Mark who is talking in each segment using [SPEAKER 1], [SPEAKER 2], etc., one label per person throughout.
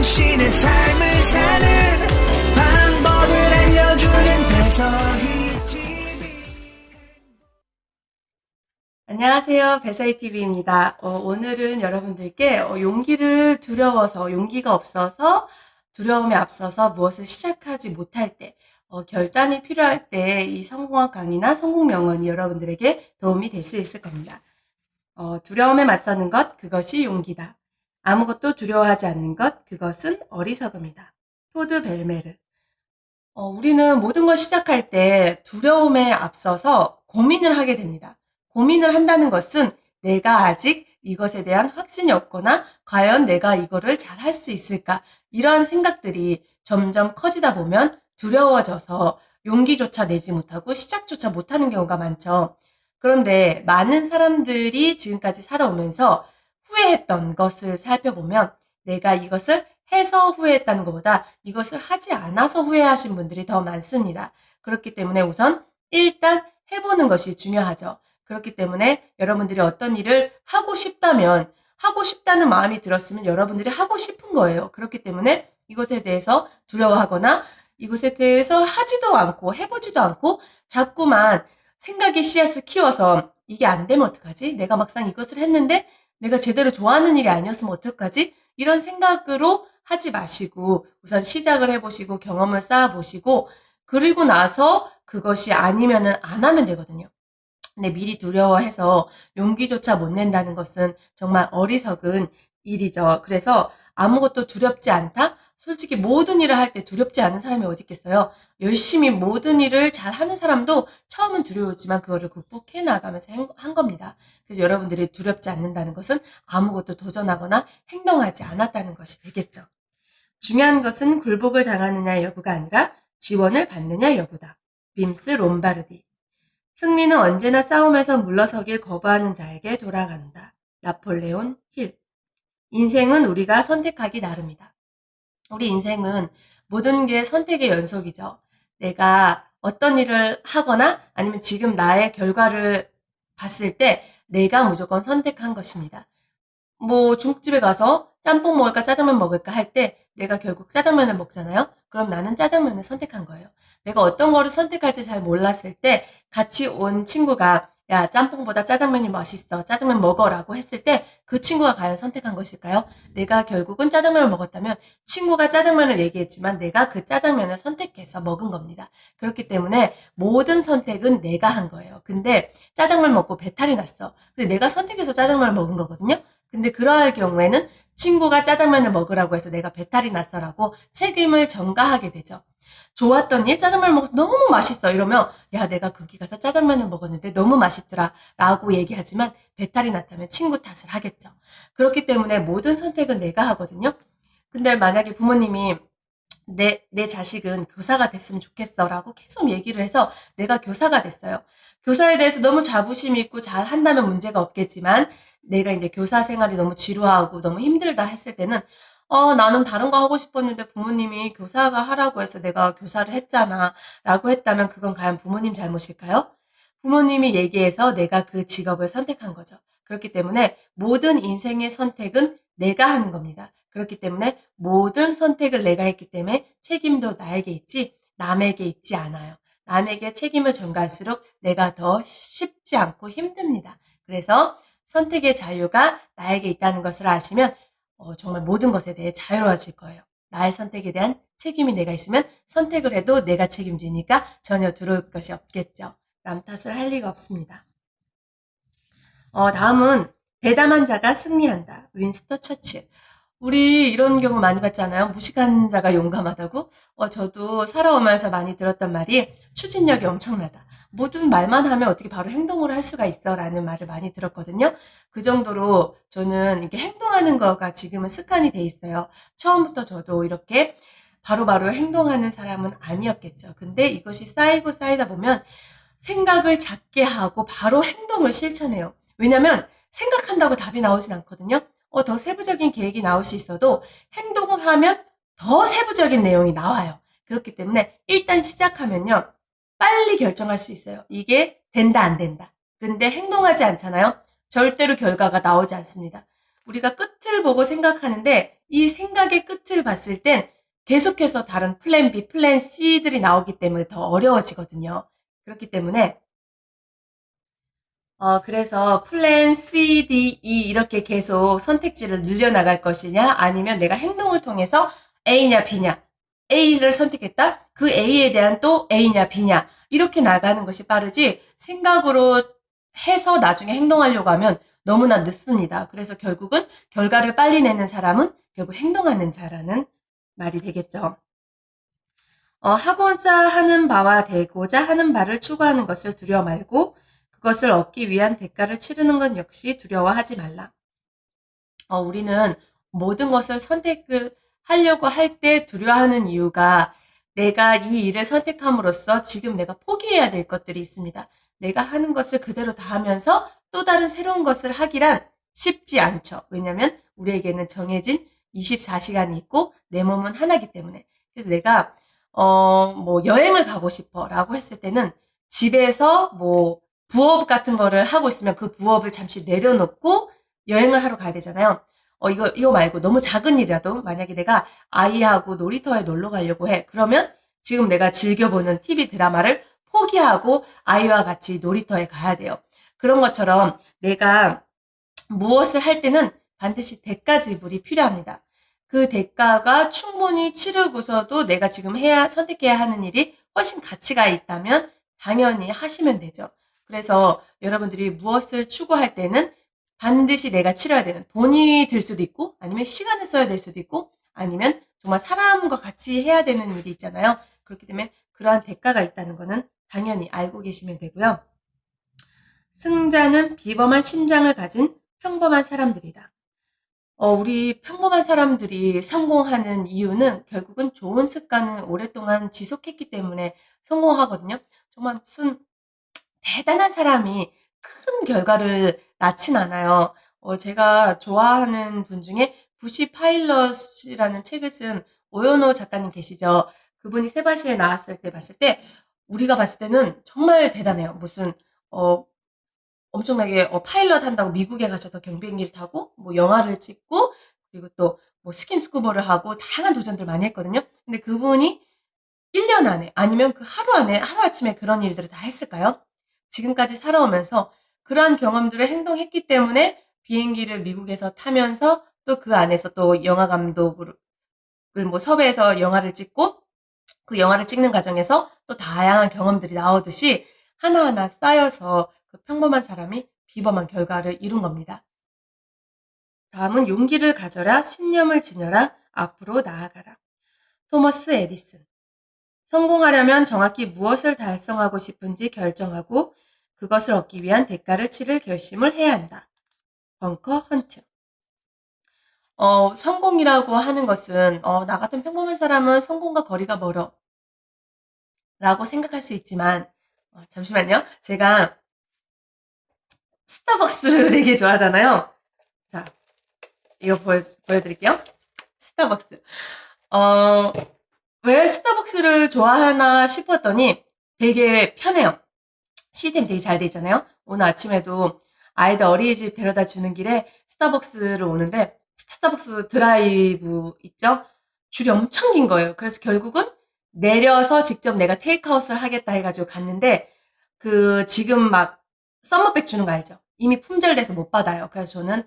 [SPEAKER 1] 당신의 삶을 사는 방법을 알려주는 배서희TV.
[SPEAKER 2] 안녕하세요. 배서희TV입니다. 오늘은 여러분들께 용기를 두려워서, 용기가 없어서 두려움에 앞서서 무엇을 시작하지 못할 때, 결단이 필요할 때 이 성공학 강의나 성공 명언이 여러분들에게 도움이 될 수 있을 겁니다. 두려움에 맞서는 것, 그것이 용기다. 아무것도 두려워하지 않는 것, 그것은 어리석음이다. 토드 벨메르. 우리는 모든 걸 시작할 때 두려움에 앞서서 고민을 하게 됩니다. 고민을 한다는 것은 내가 아직 이것에 대한 확신이 없거나 과연 내가 이거를 잘 할 수 있을까? 이러한 생각들이 점점 커지다 보면 두려워져서 용기조차 내지 못하고 시작조차 못하는 경우가 많죠. 그런데 많은 사람들이 지금까지 살아오면서 후회했던 것을 살펴보면 내가 이것을 해서 후회했다는 것보다 이것을 하지 않아서 후회하신 분들이 더 많습니다. 그렇기 때문에 우선 일단 해보는 것이 중요하죠. 그렇기 때문에 여러분들이 어떤 일을 하고 싶다면 하고 싶다는 마음이 들었으면 여러분들이 하고 싶은 거예요. 그렇기 때문에 이것에 대해서 두려워하거나 이것에 대해서 하지도 않고 해보지도 않고 자꾸만 생각의 씨앗을 키워서 이게 안 되면 어떡하지? 내가 막상 이것을 했는데 내가 제대로 좋아하는 일이 아니었으면 어떡하지? 이런 생각으로 하지 마시고 우선 시작을 해보시고 경험을 쌓아보시고 그리고 나서 그것이 아니면은 안 하면 되거든요. 근데 미리 두려워해서 용기조차 못 낸다는 것은 정말 어리석은 일이죠. 그래서 아무것도 두렵지 않다? 솔직히 모든 일을 할 때 두렵지 않은 사람이 어디 있겠어요? 열심히 모든 일을 잘 하는 사람도 처음은 두려우지만 그거를 극복해 나가면서 한 겁니다. 그래서 여러분들이 두렵지 않는다는 것은 아무것도 도전하거나 행동하지 않았다는 것이 되겠죠. 중요한 것은 굴복을 당하느냐 여부가 아니라 지원을 받느냐 여부다. 빔스 롬바르디. 승리는 언제나 싸움에서 물러서길 거부하는 자에게 돌아간다. 나폴레온 힐. 인생은 우리가 선택하기 나름이다. 우리 인생은 모든 게 선택의 연속이죠. 내가 어떤 일을 하거나 아니면 지금 나의 결과를 봤을 때 내가 무조건 선택한 것입니다. 중국집에 가서 짬뽕 먹을까 짜장면 먹을까 할 때 내가 결국 짜장면을 먹잖아요. 그럼 나는 짜장면을 선택한 거예요. 내가 어떤 거를 선택할지 잘 몰랐을 때 같이 온 친구가 야, 짬뽕보다 짜장면이 맛있어. 짜장면 먹어라고 했을 때 그 친구가 과연 선택한 것일까요? 내가 결국은 짜장면을 먹었다면 친구가 짜장면을 얘기했지만 내가 그 짜장면을 선택해서 먹은 겁니다. 그렇기 때문에 모든 선택은 내가 한 거예요. 근데 짜장면 먹고 배탈이 났어. 근데 내가 선택해서 짜장면을 먹은 거거든요. 근데 그러할 경우에는 친구가 짜장면을 먹으라고 해서 내가 배탈이 났어라고 책임을 전가하게 되죠. 좋았던 일, 짜장면을 먹어서 너무 맛있어 이러면 야, 내가 거기 가서 짜장면을 먹었는데 너무 맛있더라 라고 얘기하지만 배탈이 났다면 친구 탓을 하겠죠. 그렇기 때문에 모든 선택은 내가 하거든요. 근데 만약에 부모님이 내 자식은 교사가 됐으면 좋겠어 라고 계속 얘기를 해서 내가 교사가 됐어요. 교사에 대해서 너무 자부심 있고 잘 한다면 문제가 없겠지만 내가 이제 교사 생활이 너무 지루하고 너무 힘들다 했을 때는 나는 다른 거 하고 싶었는데 부모님이 교사가 하라고 해서 내가 교사를 했잖아 라고 했다면 그건 과연 부모님 잘못일까요? 부모님이 얘기해서 내가 그 직업을 선택한 거죠. 그렇기 때문에 모든 인생의 선택은 내가 하는 겁니다. 그렇기 때문에 모든 선택을 내가 했기 때문에 책임도 나에게 있지 남에게 있지 않아요. 남에게 책임을 전가할수록 내가 더 쉽지 않고 힘듭니다. 그래서 선택의 자유가 나에게 있다는 것을 아시면 정말 모든 것에 대해 자유로워질 거예요. 나의 선택에 대한 책임이 내가 있으면 선택을 해도 내가 책임지니까 전혀 두려울 것이 없겠죠. 남 탓을 할 리가 없습니다. 다음은 대담한 자가 승리한다. 윈스턴 처칠. 우리 이런 경우 많이 봤잖아요. 무식한 자가 용감하다고. 저도 살아오면서 많이 들었던 말이 추진력이 엄청나다. 모든 말만 하면 어떻게 바로 행동을 할 수가 있어 라는 말을 많이 들었거든요. 그 정도로 저는 이렇게 행동하는 거가 지금은 습관이 돼 있어요. 처음부터 저도 이렇게 바로바로 행동하는 사람은 아니었겠죠. 근데 이것이 쌓이고 쌓이다 보면 생각을 작게 하고 바로 행동을 실천해요. 왜냐면 생각한다고 답이 나오진 않거든요. 더 세부적인 계획이 나올 수 있어도 행동을 하면 더 세부적인 내용이 나와요. 그렇기 때문에 일단 시작하면요. 빨리 결정할 수 있어요. 이게 된다 안 된다. 근데 행동하지 않잖아요. 절대로 결과가 나오지 않습니다. 우리가 끝을 보고 생각하는데 이 생각의 끝을 봤을 땐 계속해서 다른 플랜 B, 플랜 C들이 나오기 때문에 더 어려워지거든요. 그렇기 때문에 그래서 플랜 C, D, E 이렇게 계속 선택지를 늘려나갈 것이냐, 아니면 내가 행동을 통해서 A냐, B냐, A를 선택했다? 그 A에 대한 또 A냐, B냐, 이렇게 나가는 것이 빠르지, 생각으로 해서 나중에 행동하려고 하면 너무나 늦습니다. 그래서 결국은 결과를 빨리 내는 사람은 결국 행동하는 자라는 말이 되겠죠. 하고자 하는 바와 되고자 하는 바를 추구하는 것을 두려워 말고 그것을 얻기 위한 대가를 치르는 것 역시 두려워하지 말라. 우리는 모든 것을 선택을 하려고 할 때 두려워하는 이유가 내가 이 일을 선택함으로써 지금 내가 포기해야 될 것들이 있습니다. 내가 하는 것을 그대로 다 하면서 또 다른 새로운 것을 하기란 쉽지 않죠. 왜냐하면 우리에게는 정해진 24시간이 있고 내 몸은 하나이기 때문에. 그래서 내가 뭐 여행을 가고 싶어라고 했을 때는 집에서 뭐 부업 같은 거를 하고 있으면 그 부업을 잠시 내려놓고 여행을 하러 가야 되잖아요. 이거 말고 너무 작은 일이라도 만약에 내가 아이하고 놀이터에 놀러 가려고 해. 그러면 지금 내가 즐겨보는 TV 드라마를 포기하고 아이와 같이 놀이터에 가야 돼요. 그런 것처럼 내가 무엇을 할 때는 반드시 대가 지불이 필요합니다. 그 대가가 충분히 치르고서도 내가 지금 선택해야 하는 일이 훨씬 가치가 있다면 당연히 하시면 되죠. 그래서 여러분들이 무엇을 추구할 때는 반드시 내가 치러야 되는 돈이 들 수도 있고 아니면 시간을 써야 될 수도 있고 아니면 정말 사람과 같이 해야 되는 일이 있잖아요. 그렇기 때문에 그러한 대가가 있다는 거는 당연히 알고 계시면 되고요. 승자는 비범한 심장을 가진 평범한 사람들이다. 우리 평범한 사람들이 성공하는 이유는 결국은 좋은 습관을 오랫동안 지속했기 때문에 성공하거든요. 정말 무슨 대단한 사람이 큰 결과를 낳진 않아요. 제가 좋아하는 분 중에 부시 파일럿이라는 책을 쓴 오연호 작가님 계시죠. 그분이 세바시에 나왔을 때 봤을 때 우리가 봤을 때는 정말 대단해요. 무슨 엄청나게 파일럿 한다고 미국에 가셔서 경비행기를 타고 뭐 영화를 찍고 그리고 또 뭐 스킨스쿠버를 하고 다양한 도전들 많이 했거든요. 근데 그분이 1년 안에 아니면 그 하루 안에 하루아침에 그런 일들을 다 했을까요? 지금까지 살아오면서 그러한 경험들을 행동했기 때문에 비행기를 미국에서 타면서 또 그 안에서 또 영화 감독을 뭐 섭외해서 영화를 찍고 그 영화를 찍는 과정에서 또 다양한 경험들이 나오듯이 하나하나 쌓여서 그 평범한 사람이 비범한 결과를 이룬 겁니다. 다음은 용기를 가져라, 신념을 지녀라, 앞으로 나아가라. 토머스 에디슨. 성공하려면 정확히 무엇을 달성하고 싶은지 결정하고 그것을 얻기 위한 대가를 치를 결심을 해야 한다. 벙커 헌트. 성공이라고 하는 것은 나 같은 평범한 사람은 성공과 거리가 멀어 라고 생각할 수 있지만 잠시만요. 제가 스타벅스 되게 좋아하잖아요. 자, 이거 보여드릴게요. 스타벅스. 왜 스타벅스를 좋아하나 싶었더니 되게 편해요. 시스템이 되게 잘 돼 있잖아요. 오늘 아침에도 아이들 어린이집 데려다 주는 길에 스타벅스를 오는데 스타벅스 드라이브 있죠? 줄이 엄청 긴 거예요. 그래서 결국은 내려서 직접 내가 테이크아웃을 하겠다 해가지고 갔는데 지금 막 썸머백 주는 거 알죠? 이미 품절돼서 못 받아요. 그래서 저는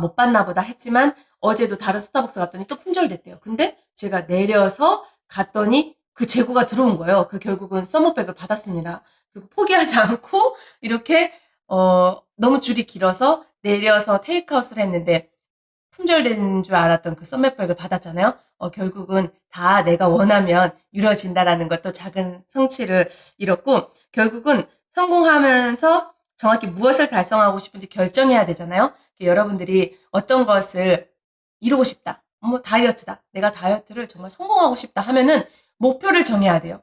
[SPEAKER 2] 못 받나 보다 했지만 어제도 다른 스타벅스 갔더니 또 품절됐대요. 근데 제가 내려서 갔더니 그 재고가 들어온 거예요. 결국은 썸머백을 받았습니다. 그리고 포기하지 않고 이렇게 너무 줄이 길어서 내려서 테이크아웃을 했는데 품절된 줄 알았던 그 썸머백을 받았잖아요. 결국은 다 내가 원하면 이루어진다라는 것도 작은 성취를 이뤘고 결국은 성공하면서 정확히 무엇을 달성하고 싶은지 결정해야 되잖아요. 여러분들이 어떤 것을 이루고 싶다. 뭐 다이어트다. 내가 다이어트를 정말 성공하고 싶다 하면은 목표를 정해야 돼요.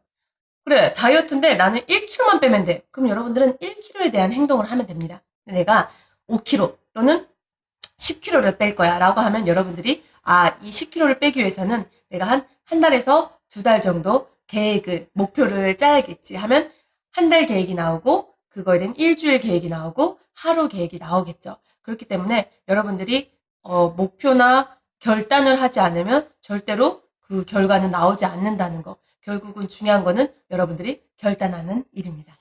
[SPEAKER 2] 그래, 다이어트인데 나는 1kg만 빼면 돼. 그럼 여러분들은 1kg에 대한 행동을 하면 됩니다. 내가 5kg 또는 10kg를 뺄 거야 라고 하면 여러분들이 이 10kg를 빼기 위해서는 내가 한 달에서 2달 정도 목표를 짜야겠지 하면 한 달 계획이 나오고 그거에 대한 일주일 계획이 나오고 하루 계획이 나오겠죠. 그렇기 때문에 여러분들이 목표나 결단을 하지 않으면 절대로 그 결과는 나오지 않는다는 거. 결국은 중요한 거는 여러분들이 결단하는 일입니다.